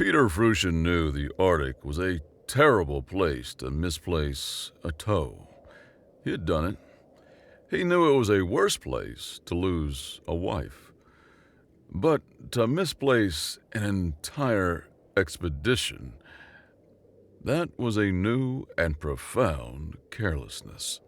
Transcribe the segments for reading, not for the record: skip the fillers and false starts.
Peter Fruition knew the Arctic was a terrible place to misplace a toe. He had done it. He knew it was a worse place to lose a wife. But to misplace an entire expedition, that was a new and profound carelessness.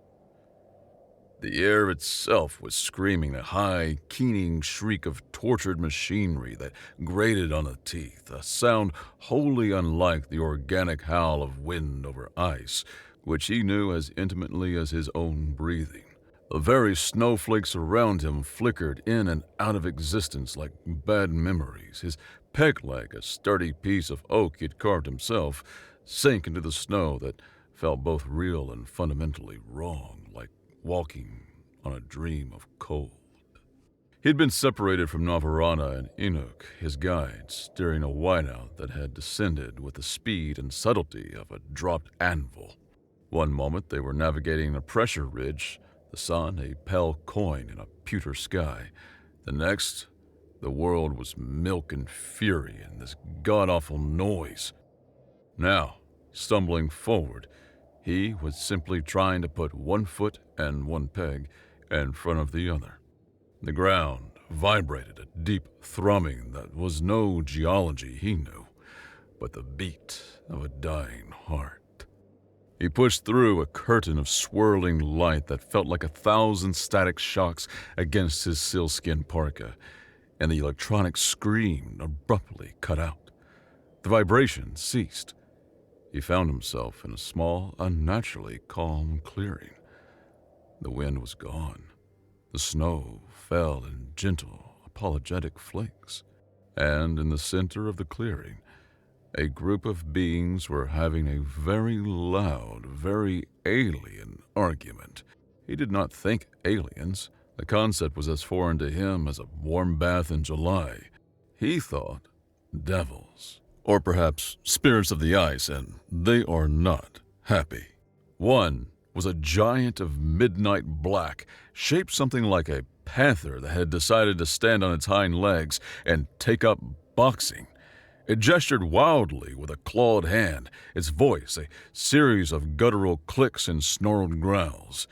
The air itself was screaming a high, keening shriek of tortured machinery that grated on the teeth, a sound wholly unlike the organic howl of wind over ice, which he knew as intimately as his own breathing. The very snowflakes around him flickered in and out of existence like bad memories. His peg leg, a sturdy piece of oak he had carved himself, sank into the snow that felt both real and fundamentally wrong, like walking on a dream of cold. He'd been separated from Navarana and Enoch, his guides, steering a whiteout that had descended with the speed and subtlety of a dropped anvil. One moment they were navigating a pressure ridge, the sun a pale coin in a pewter sky. The next, the world was milk and fury and this god-awful noise. Now, stumbling forward, he was simply trying to put one foot and one peg in front of the other. The ground vibrated a deep thrumming that was no geology he knew, but the beat of a dying heart. He pushed through a curtain of swirling light that felt like 1,000 static shocks against his sealskin parka, and the electronic scream abruptly cut out. The vibration ceased. He found himself in a small, unnaturally calm clearing. The wind was gone. The snow fell in gentle, apologetic flakes. And in the center of the clearing, a group of beings were having a very loud, very alien argument. He did not think aliens. The concept was as foreign to him as a warm bath in July. He thought devils. Or perhaps spirits of the ice, and they are not happy. One was a giant of midnight black, shaped something like a panther that had decided to stand on its hind legs and take up boxing. It gestured wildly with a clawed hand, its voice a series of guttural clicks and snarled growls.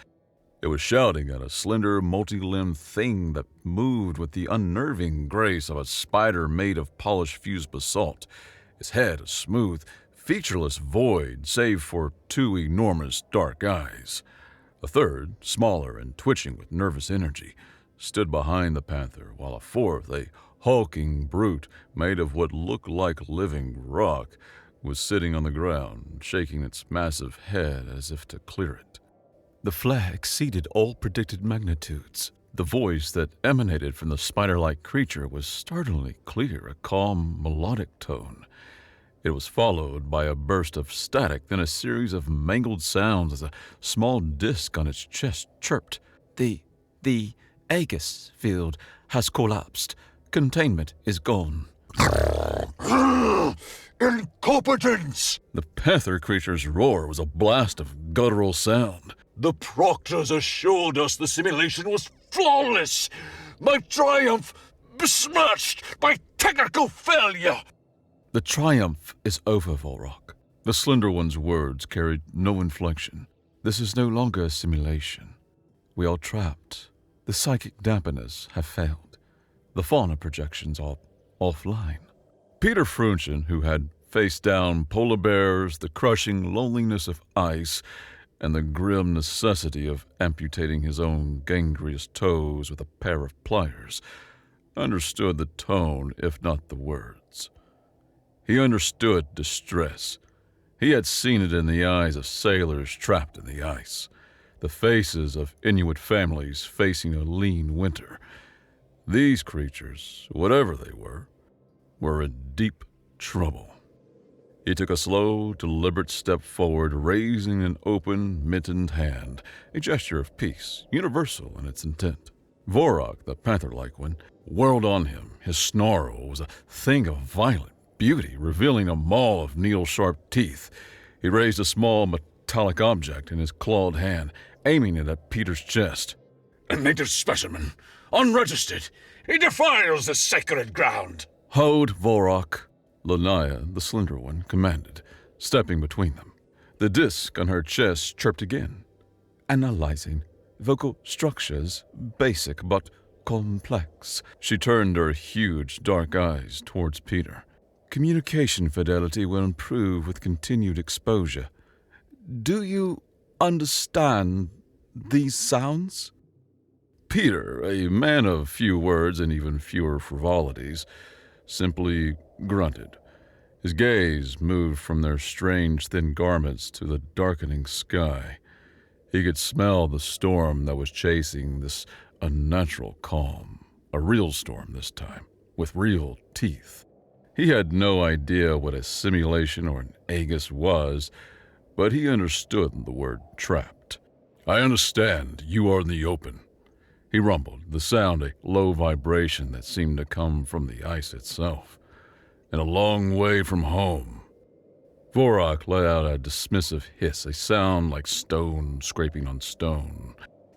It was shouting at a slender, multi-limbed thing that moved with the unnerving grace of a spider made of polished fused basalt. His head a smooth, featureless void save for two enormous dark eyes. A third, smaller and twitching with nervous energy, stood behind the panther, while a fourth, a hulking brute made of what looked like living rock, was sitting on the ground, shaking its massive head as if to clear it. The flare exceeded all predicted magnitudes. The voice that emanated from the spider-like creature was startlingly clear, a calm, melodic tone. It was followed by a burst of static, then a series of mangled sounds as a small disc on its chest chirped. The Aegis field has collapsed. Containment is gone. Incompetence! The panther creature's roar was a blast of guttural sound. The proctors assured us the simulation was flawless. My triumph besmirched by technical failure. The triumph is over, Volrock. The Slender One's words carried no inflection. This is no longer a simulation. We are trapped. The psychic dampeners have failed. The fauna projections are offline. Peter Fruition, who had faced down polar bears, the crushing loneliness of ice, and the grim necessity of amputating his own gangrenous toes with a pair of pliers, understood the tone, if not the words. He understood distress. He had seen it in the eyes of sailors trapped in the ice, the faces of Inuit families facing a lean winter. These creatures, whatever they were in deep trouble. He took a slow, deliberate step forward, raising an open, mittened hand, a gesture of peace, universal in its intent. Vorok, the panther-like one, whirled on him. His snarl was a thing of violent beauty, revealing a maw of needle-sharp teeth. He raised a small metallic object in his clawed hand, aiming it at Peter's chest. A native specimen, unregistered. He defiles the sacred ground. Hold, Vorok. Lanaya, the slender one, commanded, stepping between them. The disc on her chest chirped again. Analyzing. Vocal structures, basic but complex. She turned her huge dark eyes towards Peter. Communication fidelity will improve with continued exposure. Do you understand these sounds? Peter, a man of few words and even fewer frivolities, simply grunted. His gaze moved from their strange thin garments to the darkening sky. He could smell the storm that was chasing this unnatural calm, a real storm this time, with real teeth. He had no idea what a simulation or an aegis was, but he understood the word trapped. I understand you are in the open, he rumbled, the sound a low vibration that seemed to come from the ice itself. And a long way from home. Vorak let out a dismissive hiss, a sound like stone scraping on stone.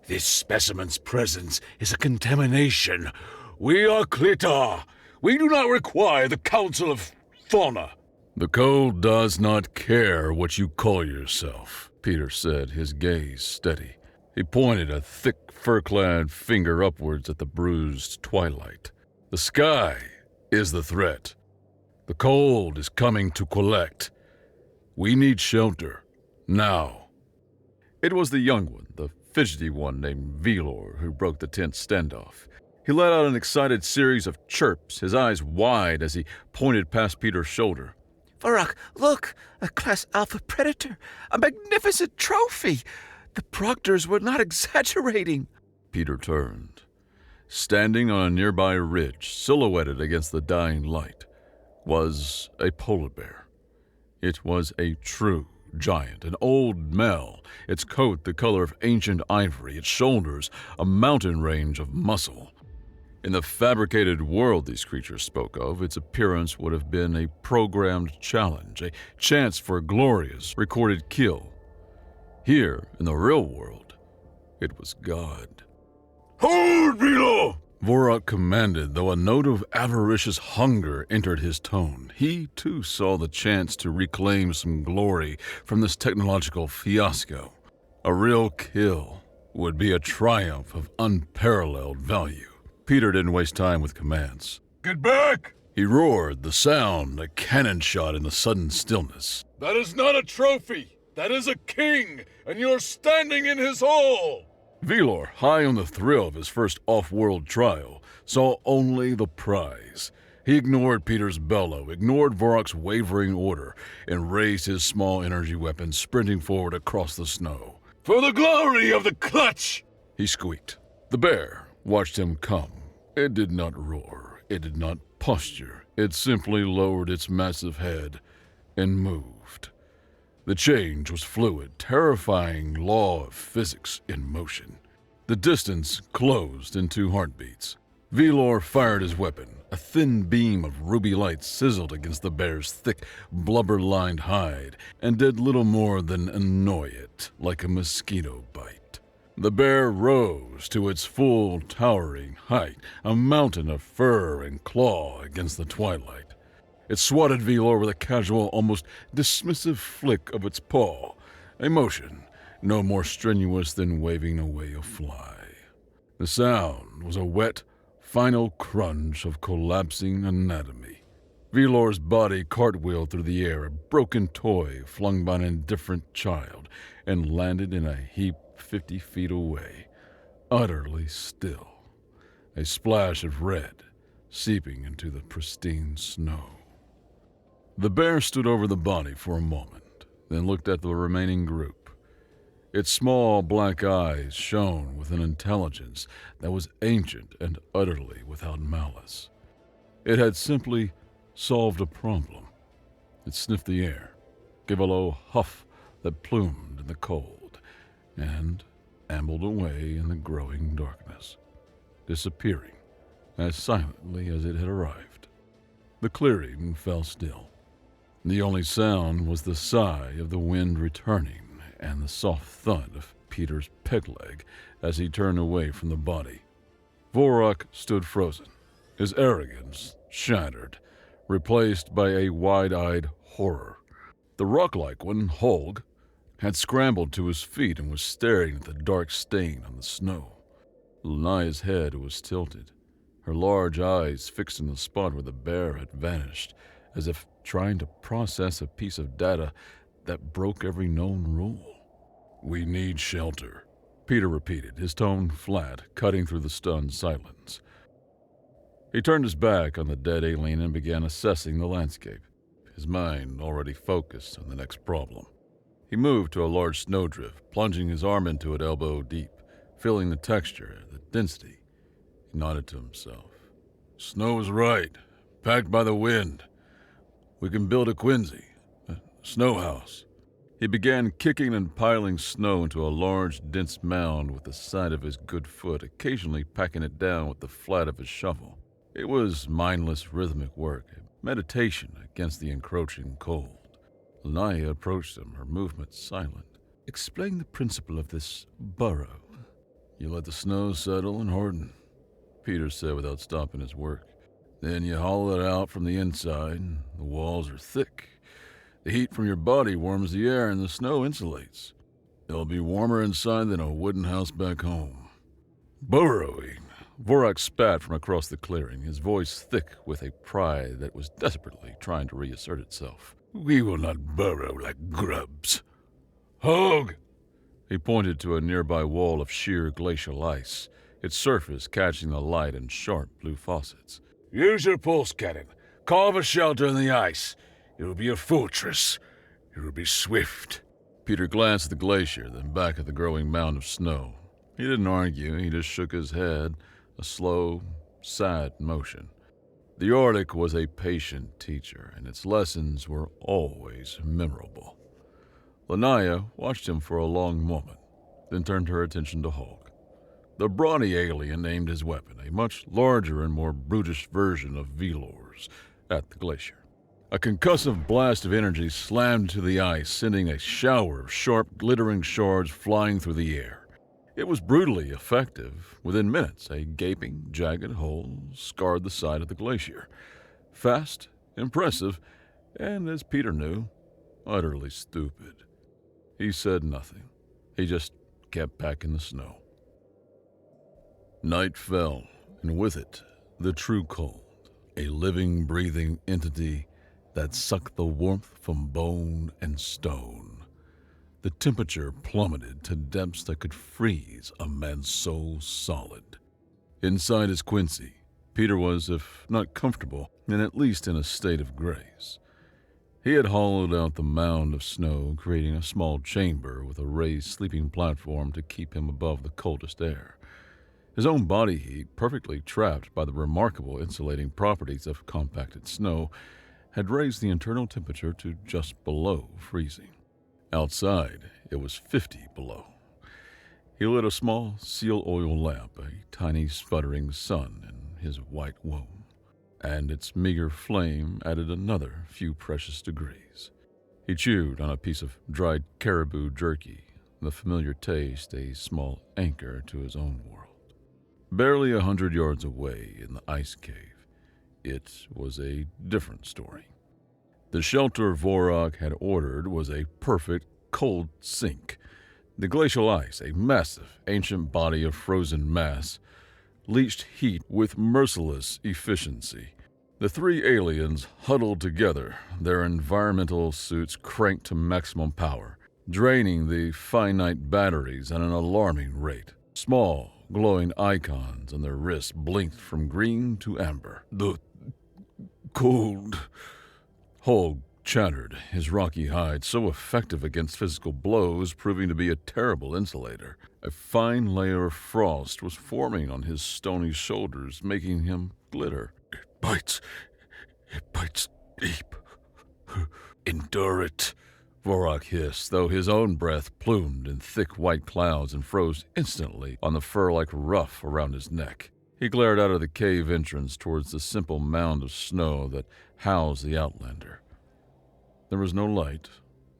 This specimen's presence is a contamination. We are Clitar. We do not require the Council of Fauna. The code does not care what you call yourself, Peter said, his gaze steady. He pointed a thick, fur-clad finger upwards at the bruised twilight. The sky is the threat. The cold is coming to collect. We need shelter. Now. It was the young one, the fidgety one named Velor, who broke the tense standoff. He let out an excited series of chirps, his eyes wide as he pointed past Peter's shoulder. Vorak, look! A Class Alpha Predator! A magnificent trophy! The proctors were not exaggerating. Peter turned. Standing on a nearby ridge, silhouetted against the dying light, was a polar bear. It was a true giant, an old male, its coat the color of ancient ivory, its shoulders a mountain range of muscle. In the fabricated world these creatures spoke of, its appearance would have been a programmed challenge, a chance for a glorious, recorded kill. Here, in the real world, it was God. Hold, Velo! Vorak commanded, though a note of avaricious hunger entered his tone. He, too, saw the chance to reclaim some glory from this technological fiasco. A real kill would be a triumph of unparalleled value. Peter didn't waste time with commands. Get back! He roared, the sound a cannon shot in the sudden stillness. That is not a trophy! That is a king, and you're standing in his hall! Velor, high on the thrill of his first off-world trial, saw only the prize. He ignored Peter's bellow, ignored Vorak's wavering order, and raised his small energy weapon, sprinting forward across the snow. For the glory of the clutch! He squeaked. The bear watched him come. It did not roar. It did not posture. It simply lowered its massive head and moved. The change was fluid, terrifying law of physics in motion. The distance closed in 2 heartbeats. Velor fired his weapon. A thin beam of ruby light sizzled against the bear's thick, blubber-lined hide and did little more than annoy it, like a mosquito bite. The bear rose to its full, towering height, a mountain of fur and claw against the twilight. It swatted Velor with a casual, almost dismissive flick of its paw, a motion no more strenuous than waving away a fly. The sound was a wet, final crunch of collapsing anatomy. Velor's body cartwheeled through the air, a broken toy flung by an indifferent child, and landed in a heap 50 feet away, utterly still, a splash of red seeping into the pristine snow. The bear stood over the body for a moment, then looked at the remaining group. Its small black eyes shone with an intelligence that was ancient and utterly without malice. It had simply solved a problem. It sniffed the air, gave a low huff that plumed in the cold, and ambled away in the growing darkness, disappearing as silently as it had arrived. The clearing fell still. The only sound was the sigh of the wind returning and the soft thud of Peter's peg leg as he turned away from the body. Vorak stood frozen, his arrogance shattered, replaced by a wide-eyed horror. The rock-like one, Holg, had scrambled to his feet and was staring at the dark stain on the snow. Lanaya's head was tilted, her large eyes fixed in the spot where the bear had vanished, as if trying to process a piece of data that broke every known rule. "We need shelter," Peter repeated, his tone flat, cutting through the stunned silence. He turned his back on the dead alien and began assessing the landscape, his mind already focused on the next problem. He moved to a large snowdrift, plunging his arm into it elbow deep, feeling the texture, the density. He nodded to himself. "Snow's right, packed by the wind. We can build a Quincy, a snow house." He began kicking and piling snow into a large, dense mound with the side of his good foot, occasionally packing it down with the flat of his shovel. It was mindless, rhythmic work, meditation against the encroaching cold. Lanaya approached him, her movements silent. "Explain the principle of this burrow." "You let the snow settle and harden," Peter said without stopping his work. "Then you hollow it out from the inside. The walls are thick. The heat from your body warms the air and the snow insulates. It'll be warmer inside than a wooden house back home." "Burrowing," Vorak spat from across the clearing, his voice thick with a pride that was desperately trying to reassert itself. "We will not burrow like grubs." "Hog!" He pointed to a nearby wall of sheer glacial ice, its surface catching the light in sharp blue faucets. "Use your pulse cannon. Carve a shelter in the ice. It will be a fortress. It will be swift." Peter glanced at the glacier, then back at the growing mound of snow. He didn't argue, he just shook his head, a slow, sad motion. The Arctic was a patient teacher, and its lessons were always memorable. Lanaya watched him for a long moment, then turned her attention to Hulk. The brawny alien aimed his weapon, a much larger and more brutish version of Velor's, at the glacier. A concussive blast of energy slammed to the ice, sending a shower of sharp, glittering shards flying through the air. It was brutally effective. Within minutes, a gaping, jagged hole scarred the side of the glacier. Fast, impressive, and, as Peter knew, utterly stupid. He said nothing. He just kept packing the snow. Night fell, and with it, the true cold, a living, breathing entity that sucked the warmth from bone and stone. The temperature plummeted to depths that could freeze a man's soul solid. Inside his Quincy, Peter was, if not comfortable, then at least in a state of grace. He had hollowed out the mound of snow, creating a small chamber with a raised sleeping platform to keep him above the coldest air. His own body heat, perfectly trapped by the remarkable insulating properties of compacted snow, had raised the internal temperature to just below freezing. Outside, it was 50 below. He lit a small seal oil lamp, a tiny sputtering sun in his white womb, and its meager flame added another few precious degrees. He chewed on a piece of dried caribou jerky, the familiar taste a small anchor to his own world. Barely 100 yards away in the ice cave, it was a different story. The shelter Vorak had ordered was a perfect cold sink. The glacial ice, a massive, ancient body of frozen mass, leached heat with merciless efficiency. The three aliens huddled together, their environmental suits cranked to maximum power, draining the finite batteries at an alarming rate. Small, glowing icons on their wrists blinked from green to amber. "The cold," Holg chattered, his rocky hide so effective against physical blows proving to be a terrible insulator. A fine layer of frost was forming on his stony shoulders, making him glitter. It bites deep. Endure it," Vorak hissed, though his own breath plumed in thick white clouds and froze instantly on the fur-like ruff around his neck. He glared out of the cave entrance towards the simple mound of snow that housed the Outlander. There was no light,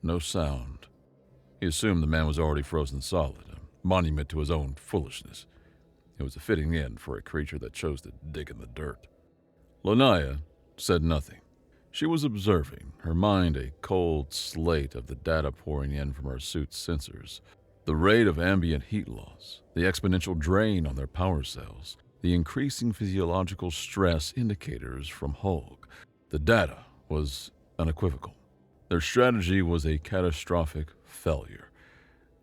no sound. He assumed the man was already frozen solid, a monument to his own foolishness. It was a fitting end for a creature that chose to dig in the dirt. Lanaya said nothing. She was observing, her mind a cold slate of the data pouring in from her suit's sensors. The rate of ambient heat loss, the exponential drain on their power cells, the increasing physiological stress indicators from Hulk. The data was unequivocal. Their strategy was a catastrophic failure.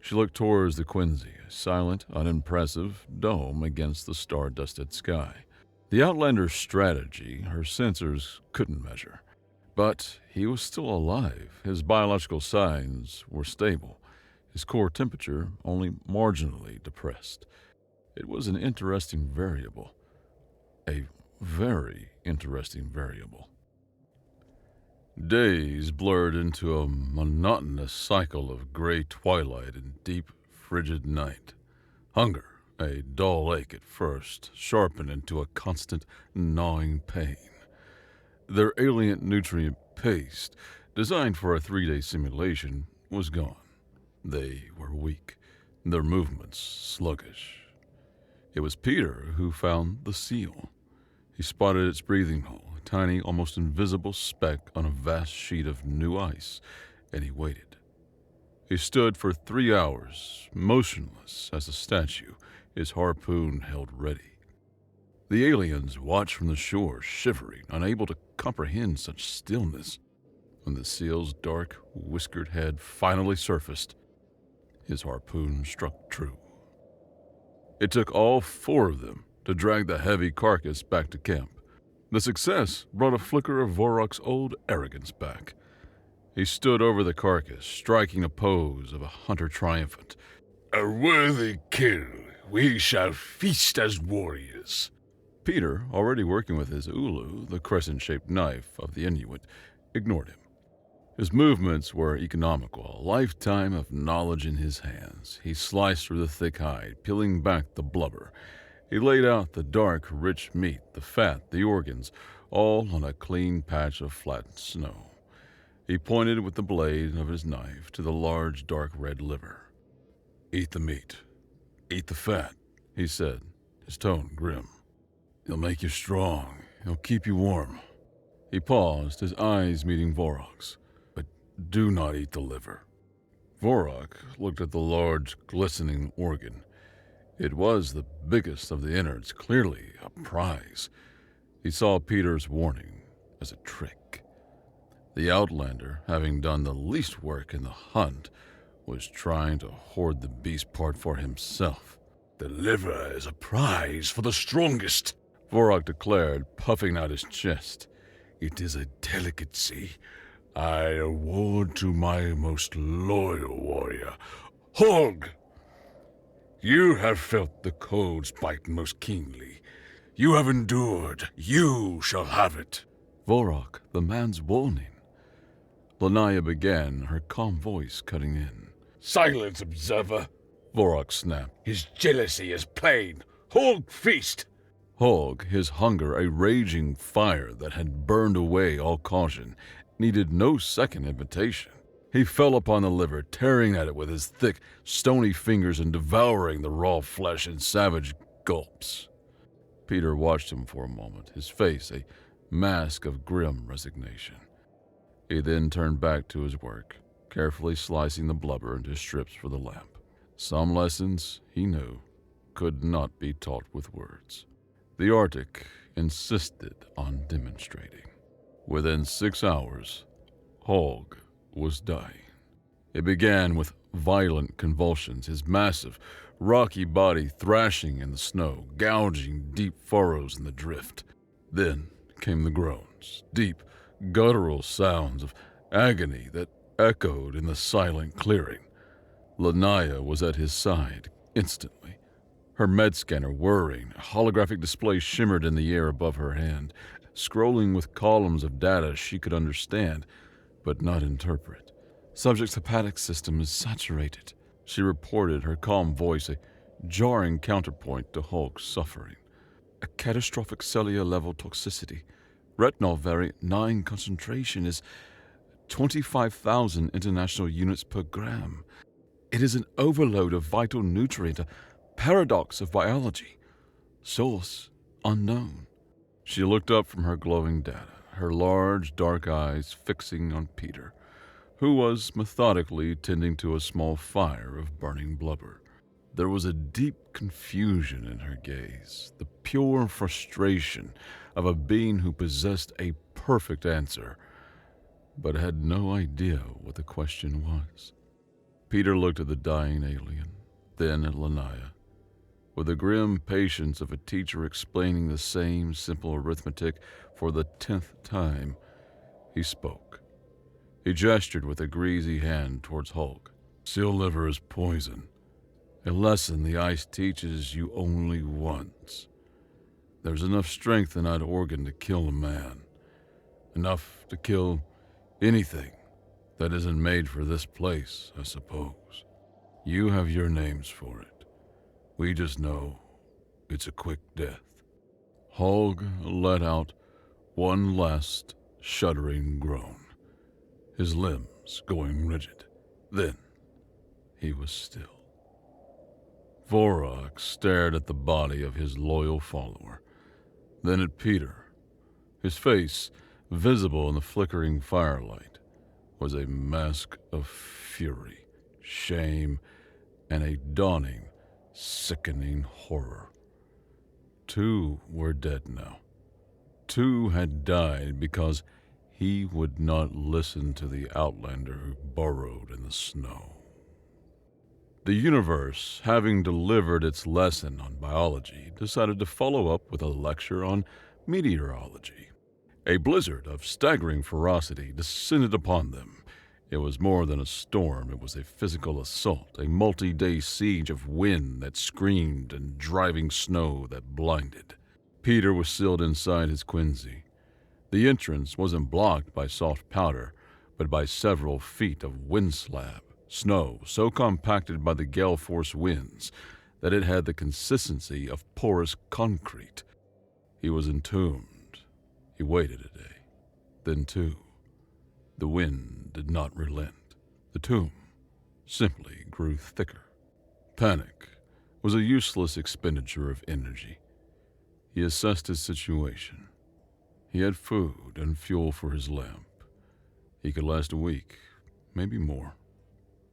She looked towards the Quincy, a silent, unimpressive dome against the star-dusted sky. The Outlander's strategy her sensors couldn't measure. But he was still alive. His biological signs were stable. His core temperature only marginally depressed. It was an interesting variable. A very interesting variable. Days blurred into a monotonous cycle of gray twilight and deep, frigid night. Hunger, a dull ache at first, sharpened into a constant, gnawing pain. Their alien nutrient paste, designed for a 3-day simulation, was gone. They were weak, their movements sluggish. It was Peter who found the seal. He spotted its breathing hole, a tiny, almost invisible speck on a vast sheet of new ice, and he waited. He stood for 3 hours, motionless as a statue, his harpoon held ready. The aliens watched from the shore, shivering, unable to comprehend such stillness. When the seal's dark, whiskered head finally surfaced, his harpoon struck true. It took all 4 of them to drag the heavy carcass back to camp. The success brought a flicker of Vorok's old arrogance back. He stood over the carcass, striking a pose of a hunter triumphant. A worthy kill. We shall feast as warriors. Peter, already working with his ulu, the crescent-shaped knife of the Inuit, ignored him. His movements were economical, a lifetime of knowledge in his hands. He sliced through the thick hide, peeling back the blubber. He laid out the dark, rich meat, the fat, the organs, all on a clean patch of flat snow. He pointed with the blade of his knife to the large, dark red liver. "Eat the meat. Eat the fat," he said, his tone grim. "He'll make you strong. He'll keep you warm." He paused, his eyes meeting Vorok's. "But do not eat the liver." Vorok looked at the large, glistening organ. It was the biggest of the innards, clearly a prize. He saw Peter's warning as a trick. The Outlander, having done the least work in the hunt, was trying to hoard the beast part for himself. "The liver is a prize for the strongest," Vorok declared, puffing out his chest. "It is a delicacy I award to my most loyal warrior. Hog! You have felt the cold's bite most keenly. You have endured. You shall have it." Vorok, the man's warning. Lanaya began, her calm voice cutting in. "Silence, observer!" Vorok snapped. "His jealousy is plain. Hog, feast!" Hog, his hunger a raging fire that had burned away all caution, needed no second invitation. He fell upon the liver, tearing at it with his thick, stony fingers and devouring the raw flesh in savage gulps. Peter watched him for a moment, his face a mask of grim resignation. He then turned back to his work, carefully slicing the blubber into strips for the lamp. Some lessons, he knew, could not be taught with words. The Arctic insisted on demonstrating. Within 6 hours, Hog was dying. It began with violent convulsions, his massive, rocky body thrashing in the snow, gouging deep furrows in the drift. Then came the groans, deep, guttural sounds of agony that echoed in the silent clearing. Lanaya was at his side instantly. Her med scanner whirring, a holographic display shimmered in the air above her hand, scrolling with columns of data she could understand, but not interpret. "Subject's hepatic system is saturated," she reported, her calm voice a jarring counterpoint to Hulk's suffering. "A catastrophic cellular level toxicity. Retinol variant 9 concentration is 25,000 international units per gram. It is an overload of vital nutrient, a paradox of biology. Source unknown." She looked up from her glowing data, her large dark eyes fixing on Peter, who was methodically tending to a small fire of burning blubber. There was a deep confusion in her gaze, the pure frustration of a being who possessed a perfect answer, but had no idea what the question was. Peter looked at the dying alien, then at Lanaya. With the grim patience of a teacher explaining the same simple arithmetic for the 10th time, he spoke. He gestured with a greasy hand towards Hulk. Seal liver is poison. A lesson the ice teaches you only once. There's enough strength in that organ to kill a man. Enough to kill anything that isn't made for this place, I suppose. You have your names for it. We just know it's a quick death. Hogg let out one last shuddering groan, his limbs going rigid. Then he was still. Vorak stared at the body of his loyal follower, then at Peter. His face, visible in the flickering firelight, was a mask of fury, shame, and a dawning, sickening horror. 2 were dead now. 2 had died because he would not listen to the outlander who burrowed in the snow. The universe, having delivered its lesson on biology, decided to follow up with a lecture on meteorology. A blizzard of staggering ferocity descended upon them. It was more than a storm, it was a physical assault, a multi-day siege of wind that screamed and driving snow that blinded. Peter was sealed inside his Quincy. The entrance wasn't blocked by soft powder, but by several feet of wind slab, snow so compacted by the gale force winds that it had the consistency of porous concrete. He was entombed. He waited a day, then 2. The wind did not relent. The tomb simply grew thicker. Panic was a useless expenditure of energy. He assessed his situation. He had food and fuel for his lamp. He could last a week, maybe more.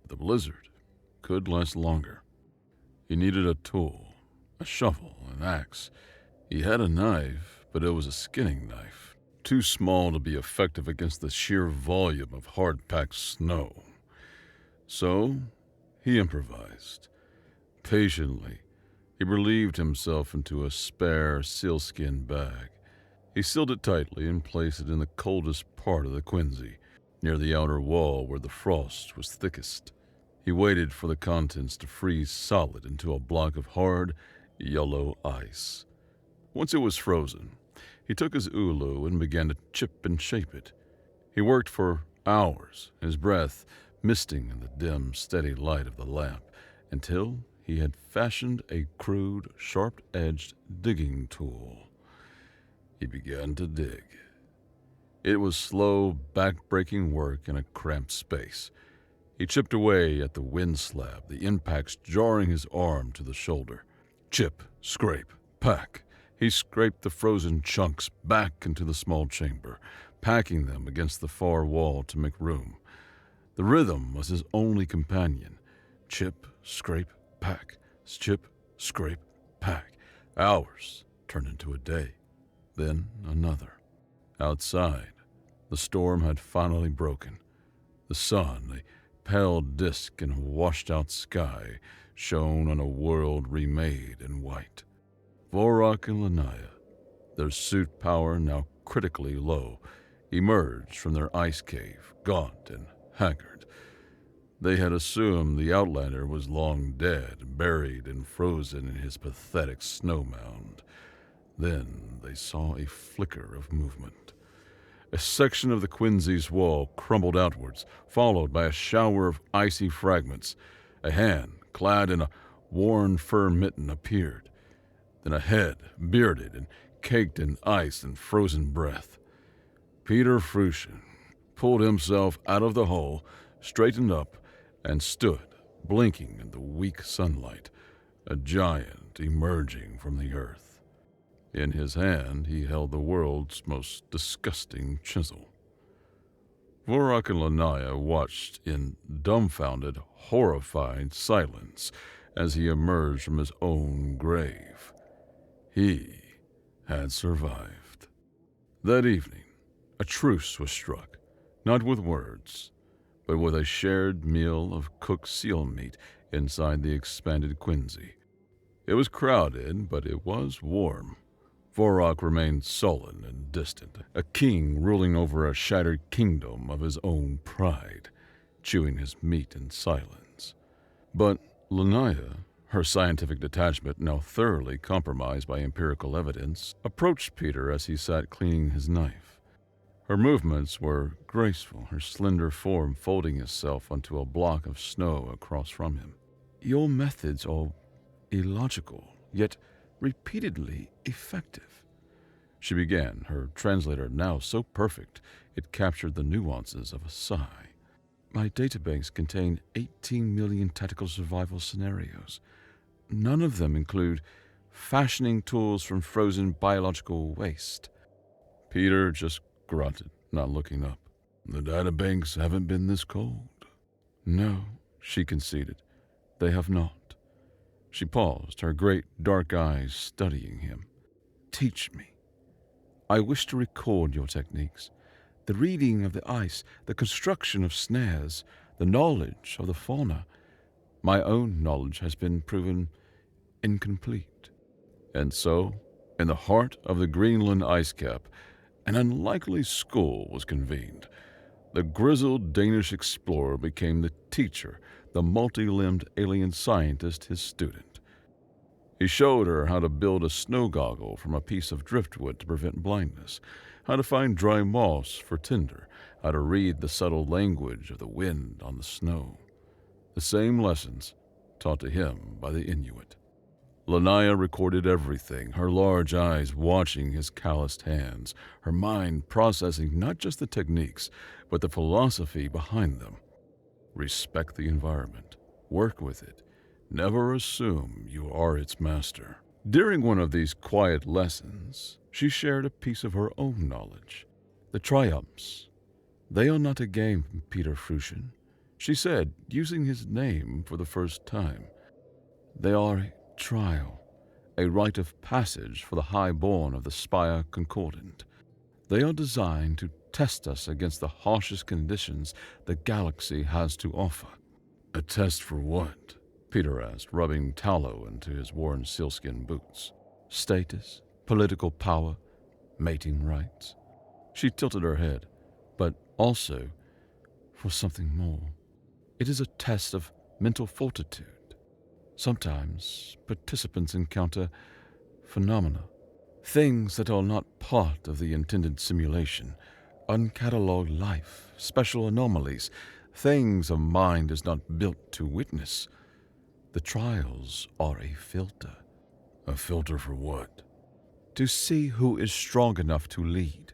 The blizzard could last longer. He needed a tool, a shovel, an axe. He had a knife, but it was a skinning knife, too small to be effective against the sheer volume of hard-packed snow. So he improvised. Patiently, he relieved himself into a spare sealskin bag. He sealed it tightly and placed it in the coldest part of the Quincy, near the outer wall where the frost was thickest. He waited for the contents to freeze solid into a block of hard, yellow ice. Once it was frozen, he took his ulu and began to chip and shape it. He worked for hours, his breath misting in the dim, steady light of the lamp, until he had fashioned a crude, sharp-edged digging tool. He began to dig. It was slow, back-breaking work in a cramped space. He chipped away at the wind slab, the impacts jarring his arm to the shoulder. Chip, scrape, pack. He scraped the frozen chunks back into the small chamber, packing them against the far wall to make room. The rhythm was his only companion. Chip, scrape, pack. Chip, scrape, pack. Hours turned into a day, then another. Outside, the storm had finally broken. The sun, a pale disk in a washed-out sky, shone on a world remade in white. Vorak and Lanaya, their suit power now critically low, emerged from their ice cave, gaunt and haggard. They had assumed the Outlander was long dead, buried and frozen in his pathetic snow mound. Then they saw a flicker of movement. A section of the Quincy's wall crumbled outwards, followed by a shower of icy fragments. A hand, clad in a worn fur mitten, appeared. Then a head, bearded and caked in ice and frozen breath. Peter Frushin pulled himself out of the hole, straightened up, and stood, blinking in the weak sunlight, a giant emerging from the earth. In his hand, he held the world's most disgusting chisel. Vorak and Lanaya watched in dumbfounded, horrified silence as he emerged from his own grave. He had survived. That evening, a truce was struck, not with words, but with a shared meal of cooked seal meat inside the expanded Quincy. It was crowded, but it was warm. Vorak remained sullen and distant, a king ruling over a shattered kingdom of his own pride, chewing his meat in silence. But Lanaya, her scientific detachment now thoroughly compromised by empirical evidence, approached Peter as he sat cleaning his knife. Her movements were graceful, her slender form folding itself onto a block of snow across from him. "Your methods are illogical, yet repeatedly effective," she began, her translator now so perfect it captured the nuances of a sigh. "My database contained 18 million tactical survival scenarios. None of them include fashioning tools from frozen biological waste." Peter just grunted, not looking up. "The databanks haven't been this cold." "No," she conceded. "They have not." She paused, her great dark eyes studying him. "Teach me. I wish to record your techniques, the reading of the ice, the construction of snares, the knowledge of the fauna. My own knowledge has been proven incomplete." And so, in the heart of the Greenland ice cap, an unlikely school was convened. The grizzled Danish explorer became the teacher, the multi-limbed alien scientist his student. He showed her how to build a snow goggle from a piece of driftwood to prevent blindness, how to find dry moss for tinder, how to read the subtle language of the wind on the snow. The same lessons taught to him by the Inuit. Lanaya recorded everything, her large eyes watching his calloused hands, her mind processing not just the techniques, but the philosophy behind them. Respect the environment. Work with it. Never assume you are its master. During one of these quiet lessons, she shared a piece of her own knowledge. "The triumphs. They are not a game, Peter Frushin," she said, using his name for the first time. "They are a trial, a rite of passage for the highborn of the Spire Concordant. They are designed to test us against the harshest conditions the galaxy has to offer." "A test for what?" Peter asked, rubbing tallow into his worn sealskin boots. "Status, political power, mating rights." She tilted her head, but also for something more. "It is a test of mental fortitude. Sometimes participants encounter phenomena, things that are not part of the intended simulation, uncatalogued life, special anomalies, things a mind is not built to witness. The trials are a filter." "A filter for what?" "To see who is strong enough to lead,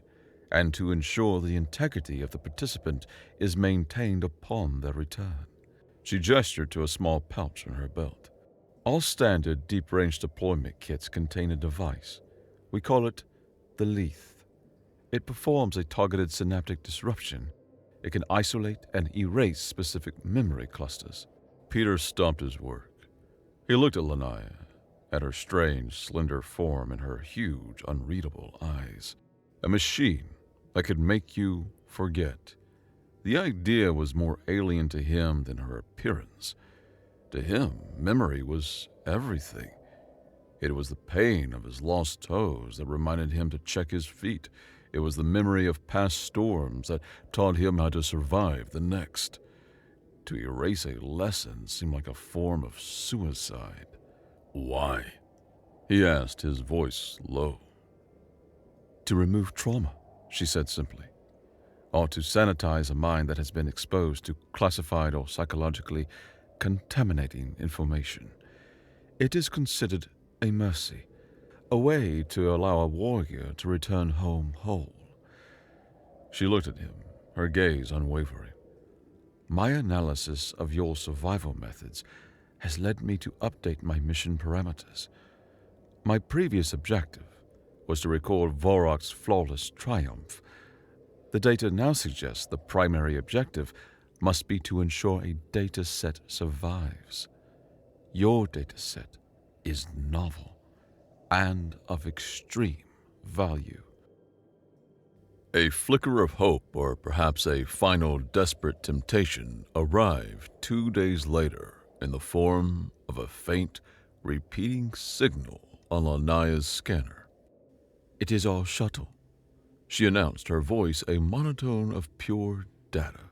and to ensure the integrity of the participant is maintained upon their return." She gestured to a small pouch on her belt. "All standard deep-range deployment kits contain a device. We call it the Leith. It performs a targeted synaptic disruption. It can isolate and erase specific memory clusters." Peter stopped his work. He looked at Lanaya, at her strange, slender form and her huge, unreadable eyes. A machine that could make you forget. The idea was more alien to him than her appearance. To him, memory was everything. It was the pain of his lost toes that reminded him to check his feet. It was the memory of past storms that taught him how to survive the next. To erase a lesson seemed like a form of suicide. "Why?" he asked, his voice low. "To remove trauma," she said simply, "or to sanitize a mind that has been exposed to classified or psychologically contaminating information. It is considered a mercy, a way to allow a warrior to return home whole." She looked at him, her gaze unwavering. "My analysis of your survival methods has led me to update my mission parameters. My previous objective, was to record Vorok's flawless triumph. The data now suggests the primary objective must be to ensure a dataset survives. Your dataset is novel and of extreme value. A flicker of hope, or perhaps a final desperate temptation, arrived 2 days later in the form of a faint, repeating signal on Lanaya's scanner. It is our shuttle, She announced, her voice a monotone of pure data.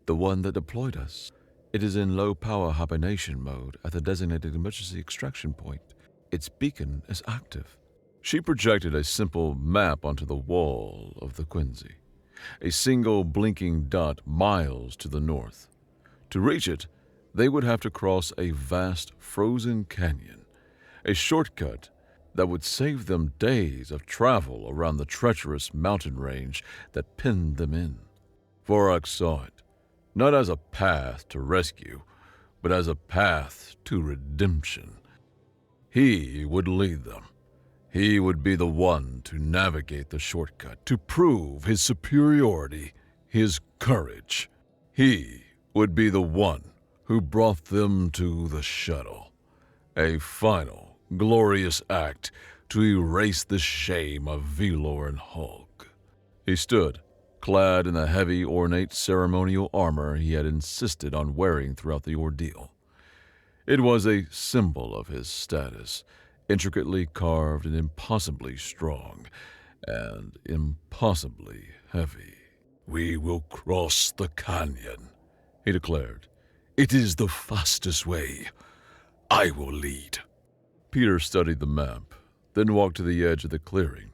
the one that deployed us. It is in low-power hibernation mode at the designated emergency extraction point. Its beacon is active. She projected a simple map onto the wall of the Quincy, a single blinking dot miles to the north. To reach it, they would have to cross a vast frozen canyon, a shortcut that would save them days of travel around the treacherous mountain range that pinned them in. Vorok saw it, not as a path to rescue, but as a path to redemption. He would lead them. He would be the one to navigate the shortcut, to prove his superiority, his courage. He would be the one who brought them to the shuttle. A final, glorious act to erase the shame of Velor and Hulk. He stood, clad in the heavy, ornate ceremonial armor he had insisted on wearing throughout the ordeal. It was a symbol of his status, intricately carved and impossibly strong, and impossibly heavy. "We will cross the canyon," he declared. "It is the fastest way. I will lead." Peter studied the map, then walked to the edge of the clearing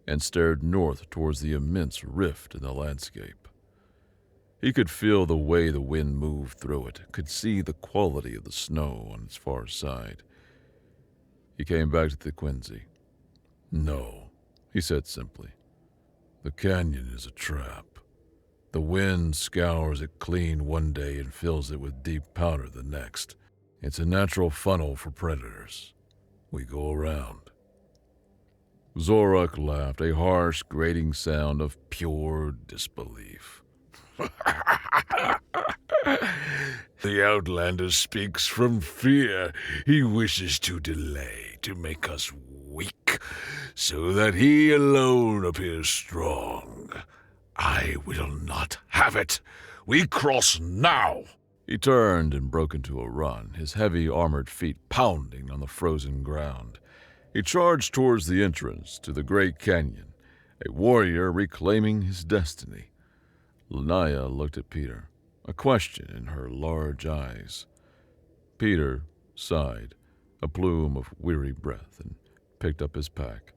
and stared north towards the immense rift in the landscape. He could feel the way the wind moved through it, could see the quality of the snow on its far side. He came back to the Quincy. "No," he said simply. "The canyon is a trap. The wind scours it clean one day and fills it with deep powder the next. It's a natural funnel for predators. We go around." Zorok laughed, a harsh, grating sound of pure disbelief. "The Outlander speaks from fear. He wishes to delay, to make us weak, so that he alone appears strong. I will not have it. We cross now." He turned and broke into a run, his heavy armored feet pounding on the frozen ground. He charged towards the entrance to the great canyon, a warrior reclaiming his destiny. Lanaya looked at Peter, a question in her large eyes. Peter sighed, a plume of weary breath, and picked up his pack.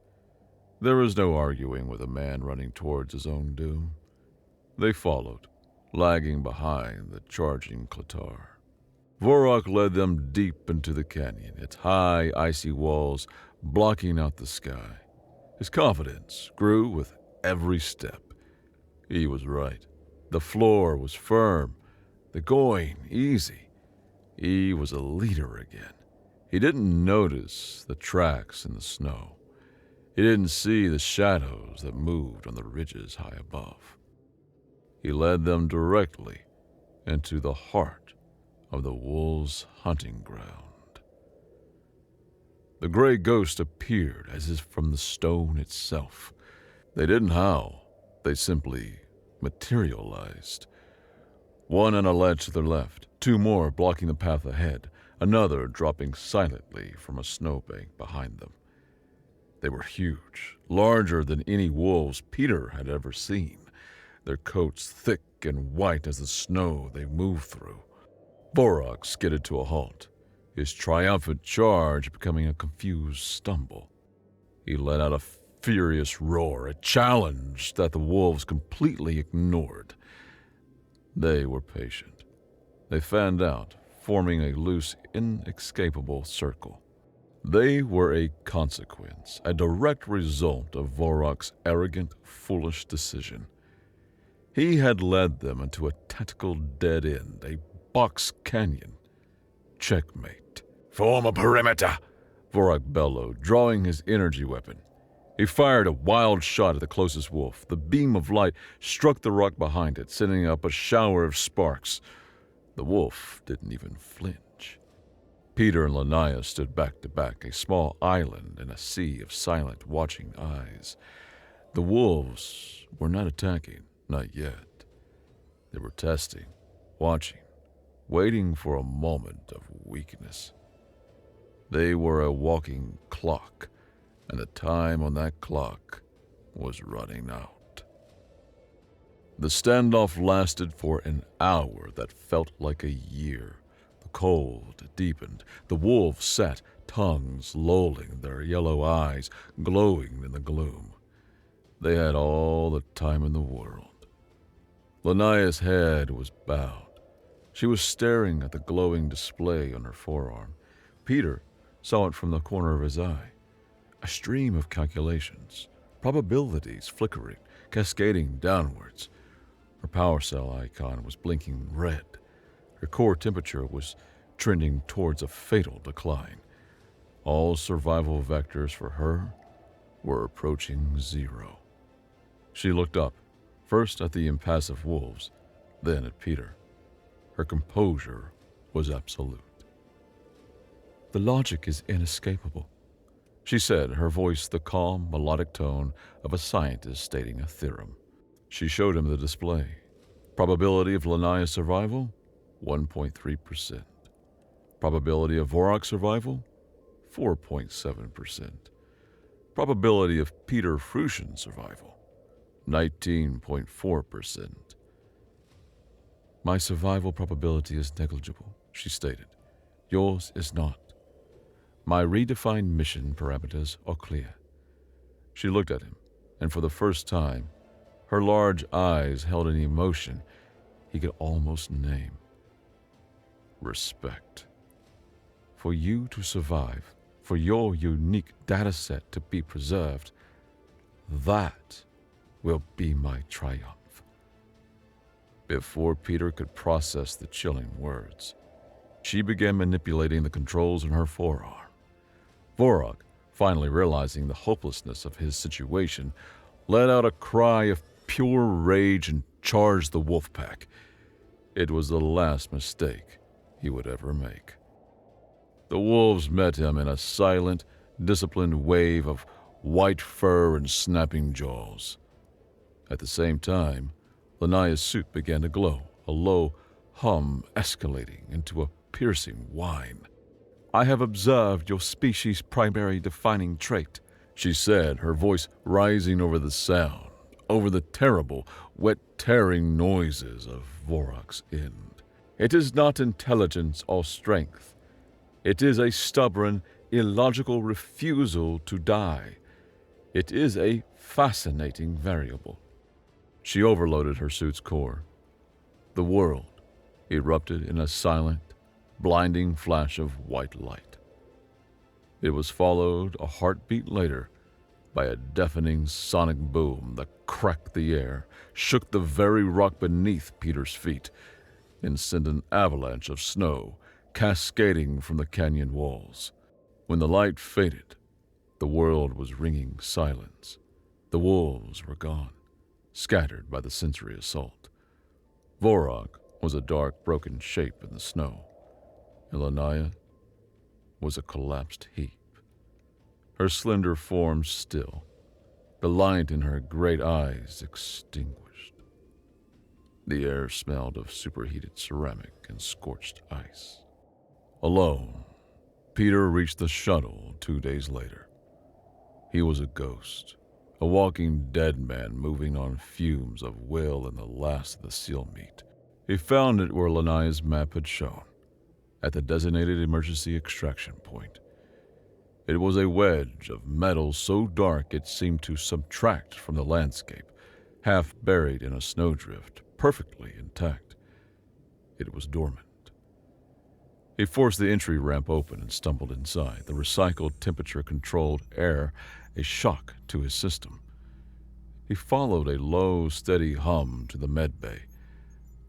There was no arguing with a man running towards his own doom. They followed, lagging behind the charging Klatar. Vorok led them deep into the canyon, its high, icy walls blocking out the sky. His confidence grew with every step. He was right. The floor was firm, the going easy. He was a leader again. He didn't notice the tracks in the snow. He didn't see the shadows that moved on the ridges high above. He led them directly into the heart of the wolves' hunting ground. The gray ghost appeared as if from the stone itself. They didn't howl. They simply materialized. One on a ledge to their left, two more blocking the path ahead, another dropping silently from a snowbank behind them. They were huge, larger than any wolves Peter had ever seen, their coats thick and white as the snow they moved through. Vorok skidded to a halt, his triumphant charge becoming a confused stumble. He let out a furious roar, a challenge that the wolves completely ignored. They were patient. They fanned out, forming a loose, inescapable circle. They were a consequence, a direct result of Vorok's arrogant, foolish decision. He had led them into a tactical dead end, a box canyon. Checkmate. "Form a perimeter," Vorok bellowed, drawing his energy weapon. He fired a wild shot at the closest wolf. The beam of light struck the rock behind it, sending up a shower of sparks. The wolf didn't even flinch. Peter and Linnaeus stood back to back, a small island in a sea of silent, watching eyes. The wolves were not attacking, not yet. They were testing, watching, waiting for a moment of weakness. They were a walking clock, and the time on that clock was running out. The standoff lasted for an hour that felt like a year. The cold deepened. The wolves sat, tongues lolling, their yellow eyes glowing in the gloom. They had all the time in the world. Linnaeus' head was bowed. She was staring at the glowing display on her forearm. Peter saw it from the corner of his eye. A stream of calculations, probabilities flickering, cascading downwards. Her power cell icon was blinking red. Her core temperature was trending towards a fatal decline. All survival vectors for her were approaching zero. She looked up, first at the impassive wolves, then at Peter. Her composure was absolute. "The logic is inescapable," she said, her voice the calm, melodic tone of a scientist stating a theorem. She showed him the display. Probability of Linnaeus survival, 1.3%. Probability of Vorok survival, 4.7%. Probability of Peter Fruscian survival, 19.4%. "My survival probability is negligible," she stated. "Yours is not. My redefined mission parameters are clear." She looked at him, and for the first time, her large eyes held an emotion he could almost name. Respect. For you to survive, for your unique data set to be preserved, that will be my triumph. Before Peter could process the chilling words, she began manipulating the controls in her forearm. Vorok, finally realizing the hopelessness of his situation, let out a cry of pure rage and charged the wolf pack. It was the last mistake he would ever make. The wolves met him in a silent, disciplined wave of white fur and snapping jaws. At the same time, Linnaeus' suit began to glow, a low hum escalating into a piercing whine. "I have observed your species' primary defining trait," she said, her voice rising over the sound, over the terrible, wet tearing noises of Vorok's end. "It is not intelligence or strength. It is a stubborn, illogical refusal to die. It is a fascinating variable." She overloaded her suit's core. The world erupted in a silent, blinding flash of white light. It was followed a heartbeat later by a deafening sonic boom that cracked the air, shook the very rock beneath Peter's feet, and sent an avalanche of snow cascading from the canyon walls. When the light faded, the world was ringing silence. The wolves were gone, scattered by the sensory assault. Vorok was a dark, broken shape in the snow, and Linnaeus was a collapsed heap. Her slender form still, the light in her great eyes extinguished. The air smelled of superheated ceramic and scorched ice. Alone, Peter reached the shuttle 2 days later. He was a ghost, a walking dead man moving on fumes of will and the last of the seal meat. He found it where Linnaeus' map had shown, at the designated emergency extraction point. It was a wedge of metal so dark it seemed to subtract from the landscape, half buried in a snowdrift, perfectly intact. It was dormant. He forced the entry ramp open and stumbled inside, the recycled temperature-controlled air a shock to his system. He followed a low, steady hum to the med bay.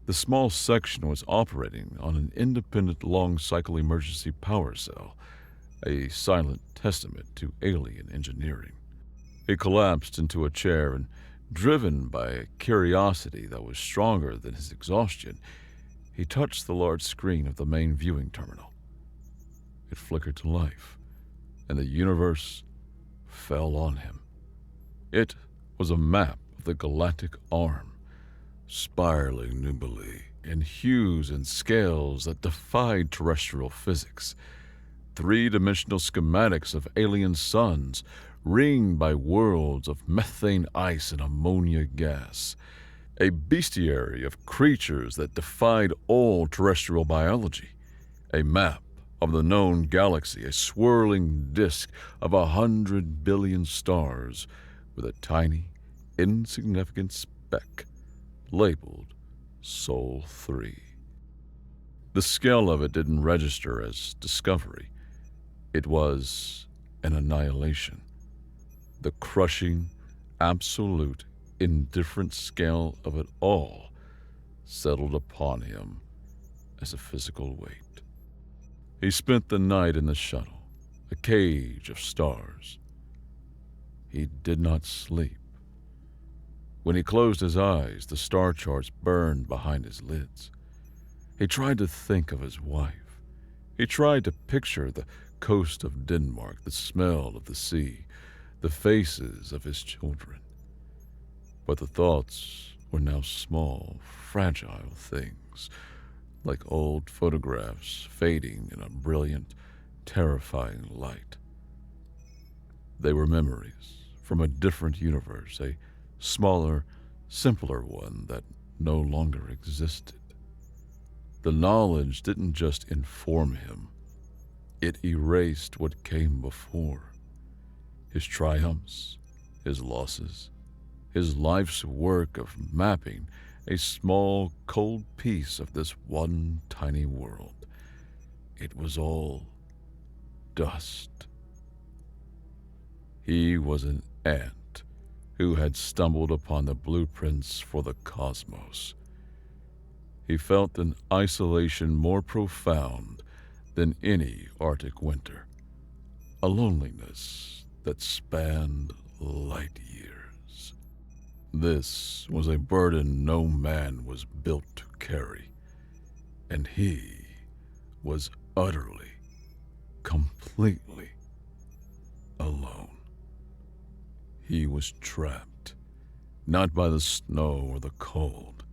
The small section was operating on an independent long-cycle emergency power cell, a silent testament to alien engineering. He collapsed into a chair and, driven by a curiosity that was stronger than his exhaustion, he touched the large screen of the main viewing terminal. It flickered to life, and the universe fell on him. It was a map of the galactic arm, spiraling nubily in hues and scales that defied terrestrial physics. Three-dimensional schematics of alien suns ringed by worlds of methane ice and ammonia gas. A bestiary of creatures that defied all terrestrial biology. A map of the known galaxy, a swirling disk of 100 billion stars with a tiny, insignificant speck labeled Sol 3. The scale of it didn't register as discovery. It was an annihilation. The crushing, absolute, indifferent scale of it all settled upon him as a physical weight. He spent the night in the shuttle, a cage of stars. He did not sleep. When he closed his eyes, the star charts burned behind his lids. He tried to think of his wife. He tried to picture the coast of Denmark, the smell of the sea, the faces of his children. But the thoughts were now small, fragile things, like old photographs fading in a brilliant, terrifying light. They were memories from a different universe, a smaller, simpler one that no longer existed. The knowledge didn't just inform him, it erased what came before. His triumphs, his losses, his life's work of mapping a small, cold piece of this one tiny world. It was all dust. He was an ant who had stumbled upon the blueprints for the cosmos. He felt an isolation more profound than any Arctic winter, a loneliness that spanned light years. This was a burden no man was built to carry, and he was utterly, completely alone. He was trapped, not by the snow or the cold,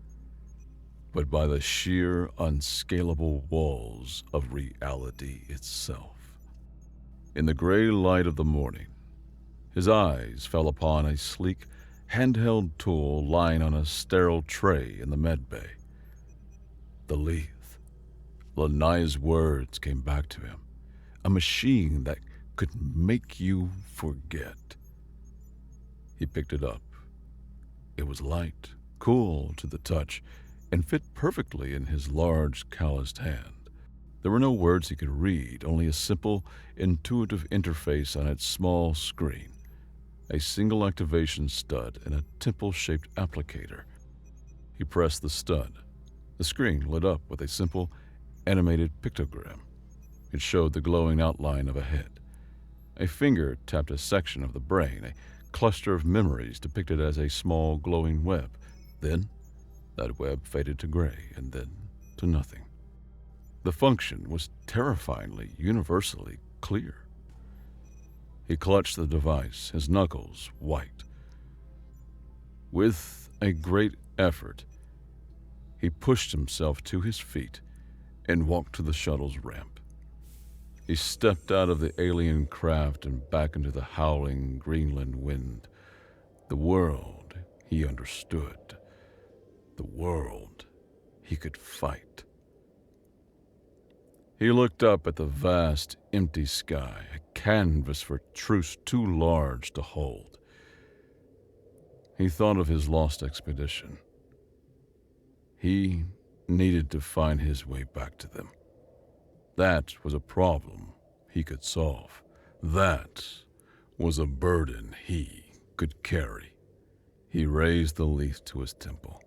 but by the sheer, unscalable walls of reality itself. In the gray light of the morning, his eyes fell upon a sleek, handheld tool lying on a sterile tray in the medbay. The Lethe. Lanai's words came back to him. A machine that could make you forget. He picked it up. It was light, cool to the touch, and fit perfectly in his large, calloused hand. There were no words he could read, only a simple, intuitive interface on its small screen. A single activation stud and a temple-shaped applicator. He pressed the stud. The screen lit up with a simple, animated pictogram. It showed the glowing outline of a head. A finger tapped a section of the brain, a cluster of memories depicted as a small, glowing web. Then, that web faded to gray, and then to nothing. The function was terrifyingly, universally clear. He clutched the device, his knuckles white. With a great effort, he pushed himself to his feet and walked to the shuttle's ramp. He stepped out of the alien craft and back into the howling Greenland wind. The world he understood. The world he could fight. He looked up at the vast, empty sky, a canvas for truths too large to hold. He thought of his lost expedition. He needed to find his way back to them. That was a problem he could solve. That was a burden he could carry. He raised the Lethe to his temple.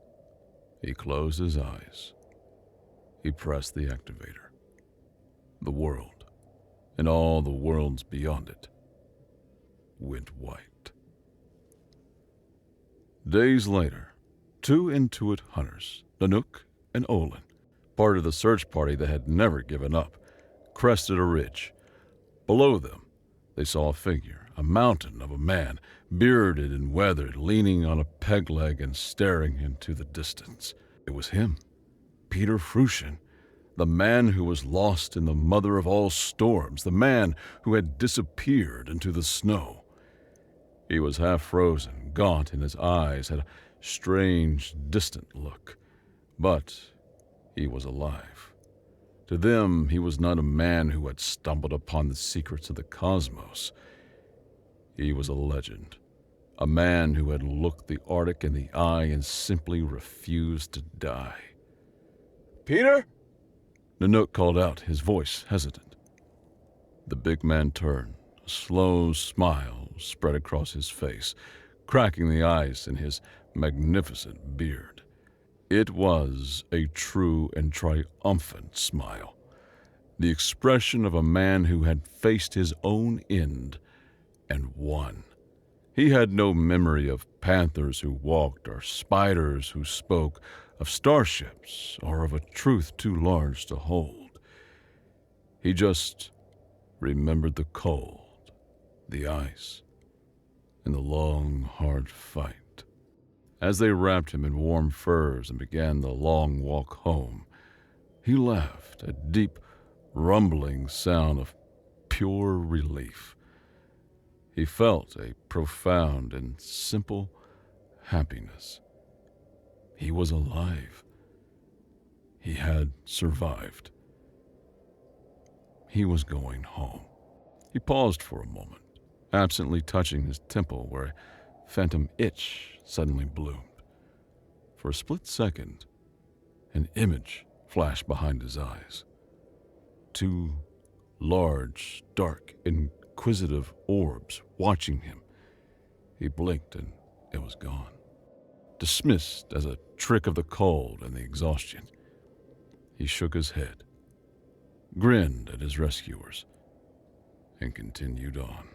He closed his eyes. He pressed the activator. The world, and all the worlds beyond it, went white. Days later, two Intuit hunters, Nanook and Olin, part of the search party that had never given up, crested a ridge. Below them, they saw a figure, a mountain of a man, bearded and weathered, leaning on a peg leg and staring into the distance. It was him, Peter Fruscian, the man who was lost in the mother of all storms, the man who had disappeared into the snow. He was half frozen, gaunt, and his eyes had a strange, distant look. But he was alive. To them, he was not a man who had stumbled upon the secrets of the cosmos. He was a legend, a man who had looked the Arctic in the eye and simply refused to die. "Peter?" Nanook called out, his voice hesitant. The big man turned. A slow smile spread across his face, cracking the ice in his magnificent beard. It was a true and triumphant smile, the expression of a man who had faced his own end and won. He had no memory of panthers who walked or spiders who spoke, of starships or of a truth too large to hold. He just remembered the cold, the ice, and the long, hard fight. As they wrapped him in warm furs and began the long walk home, he laughed, a deep, rumbling sound of pure relief. He felt a profound and simple happiness. He was alive. He had survived. He was going home. He paused for a moment, absently touching his temple where a phantom itch suddenly bloomed. For a split second, an image flashed behind his eyes. Two large, dark, inquisitive orbs watching him. He blinked and it was gone. Dismissed as a trick of the cold and the exhaustion. He shook his head, grinned at his rescuers, and continued on.